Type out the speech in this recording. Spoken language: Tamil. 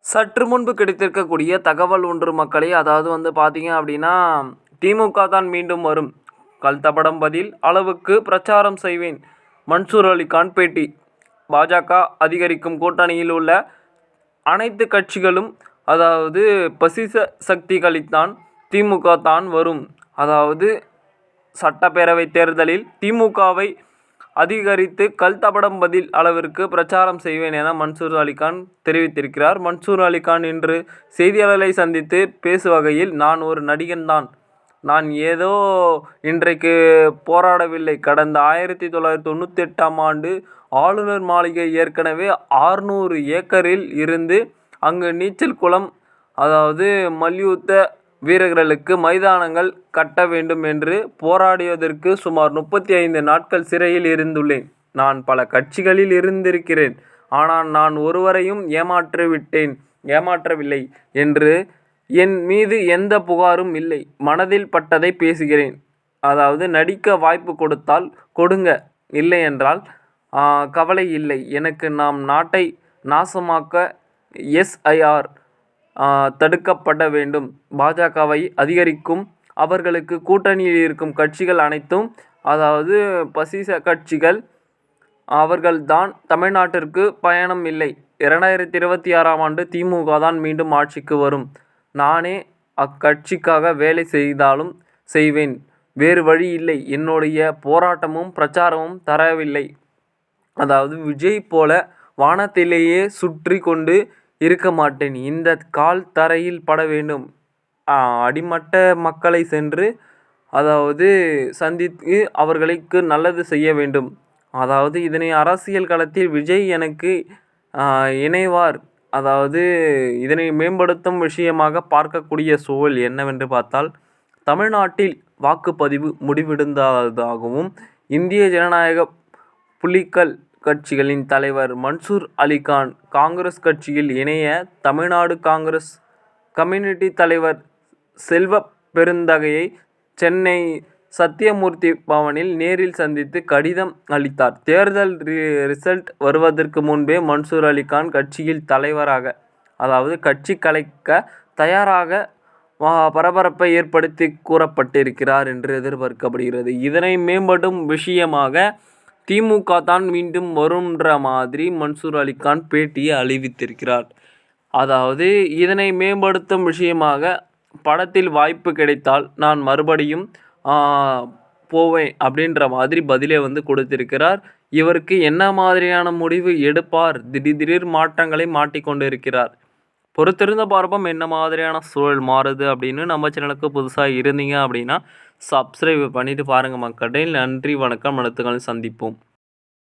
சற்று முன்பு கிடைத்திருக்கக்கூடிய தகவல் ஒன்று மக்களே, அதாவது பார்த்தீங்க அப்படின்னா, திமுக தான் மீண்டும் வரும், கல்தப்படம் பதில் அளவுக்கு பிரச்சாரம் செய்வேன். மன்சூர் அலிகான் பேட்டி. பாஜக அதிகரிக்கும் கூட்டணியில் உள்ள அனைத்து கட்சிகளும் அதாவது பசிச சக்திகளில்தான் திமுக தான் வரும். அதாவது சட்டப்பேரவை தேர்தலில் திமுகவை அதிகரித்து கல்தப்படம் பதில் அளவிற்கு பிரச்சாரம் செய்வேன் என மன்சூர் அலிகான் தெரிவித்திருக்கிறார். மன்சூர் அலிகான் இன்று செய்தியாளர்களை சந்தித்து பேசுவகையில், நான் ஒரு நடிகன்தான். நான் ஏதோ இன்றைக்கு போராடவில்லை. கடந்த 1998ஆம் ஆண்டு ஆளுநர் மாளிகை ஏற்கனவே 600 ஏக்கரில் இருந்து அங்கு நீச்சல் குளம், அதாவது மல்யுத்த வீரர்களுக்கு மைதானங்கள் கட்ட வேண்டும் என்று போராடியதற்கு சுமார் 35 நாட்கள் சிறையில் இருந்துள்ளேன். நான் பல கட்சிகளில் இருந்திருக்கிறேன். ஆனால் நான் ஒருவரையும் ஏமாற்றவில்லை என்று என் மீது எந்த புகாரும் இல்லை. மனதில் பட்டதை பேசுகிறேன். அதாவது நடிக்க வாய்ப்பு கொடுத்தால் கொடுங்க, இல்லை என்றால் கவலை இல்லை. எனக்கு நாம் நாட்டை நாசமாக்க எஸ்ஐஆர் தடுக்கப்பட வேண்டும். பாஜகவை அதிகரிக்கும் அவர்களுக்கு கூட்டணியில் இருக்கும் கட்சிகள் அனைத்தும், அதாவது பசிச கட்சிகள், அவர்கள்தான் தமிழ்நாட்டிற்கு பயணம் இல்லை. 2026ஆம் ஆண்டு திமுக தான் மீண்டும் ஆட்சிக்கு வரும். நானே அக்கட்சிக்காக வேலை செய்தாலும் செய்வேன். வேறு வழி இல்லை. என்னுடைய போராட்டமும் பிரச்சாரமும் தரவில்லை. அதாவது விஜய் போல வானத்திலேயே சுற்றி கொண்டு இருக்க மாட்டேன். இந்த கால் தரையில் பட வேண்டும். அடிமட்ட மக்களை சென்று அதாவது சந்தித்து அவர்களுக்கு நல்லது செய்ய வேண்டும். அதாவது இதனை அரசியல் களத்தில் விஜய் எனக்கு இணைவார். அதாவது இதனை மேம்படுத்தும் விஷயமாக பார்க்கக்கூடிய சூழல் என்னவென்று பார்த்தால், தமிழ்நாட்டில் வாக்குப்பதிவு முடிவடைந்ததாகவும் இந்திய ஜனநாயக புலிகள் கட்சிகளின் தலைவர் மன்சூர் அலிகான் காங்கிரஸ் கட்சியில் இணைய தமிழ்நாடு காங்கிரஸ் கம்யூனிட்டி தலைவர் செல்வ பெருந்தகையை சென்னை சத்தியமூர்த்தி பவனில் நேரில் சந்தித்து கடிதம் அளித்தார். தேர்தல் ரிசல்ட் வருவதற்கு முன்பே மன்சூர் அலிகான் கட்சியில் தலைவராக, அதாவது கட்சி கலைக்க தயாராக பரபரப்பை ஏற்படுத்தி கூறப்பட்டிருக்கிறார் என்று எதிர்பார்க்கப்படுகிறது. இதனை மேம்படும் விஷயமாக திமுக தான் மீண்டும் வரும்ன்ற மாதிரி மன்சூர் அலிகான் பேட்டியை அறிவித்திருக்கிறார். அதாவது இதனை மேம்படுத்தும் விஷயமாக படத்தில் வாய்ப்பு கிடைத்தால் நான் மறுபடியும் போவேன் அப்படின்ற மாதிரி பதிலே கொடுத்திருக்கிறார். இவருக்கு என்ன மாதிரியான முடிவு எடுப்பார்? திடீர் மாற்றங்களை மாட்டிக்கொண்டு இருக்கிறார். பொறுத்திருந்த பார்ப்போம் என்ன மாதிரியான சூழல் மாறுது அப்படின்னு. நம்ம சேனலுக்கு புதுசாக இருந்தீங்க அப்படின்னா சப்ஸ்கிரைப் பண்ணிட்டு பாருங்கள் மக்களே. நன்றி, வணக்கம். அடுத்த காலம் சந்திப்போம்.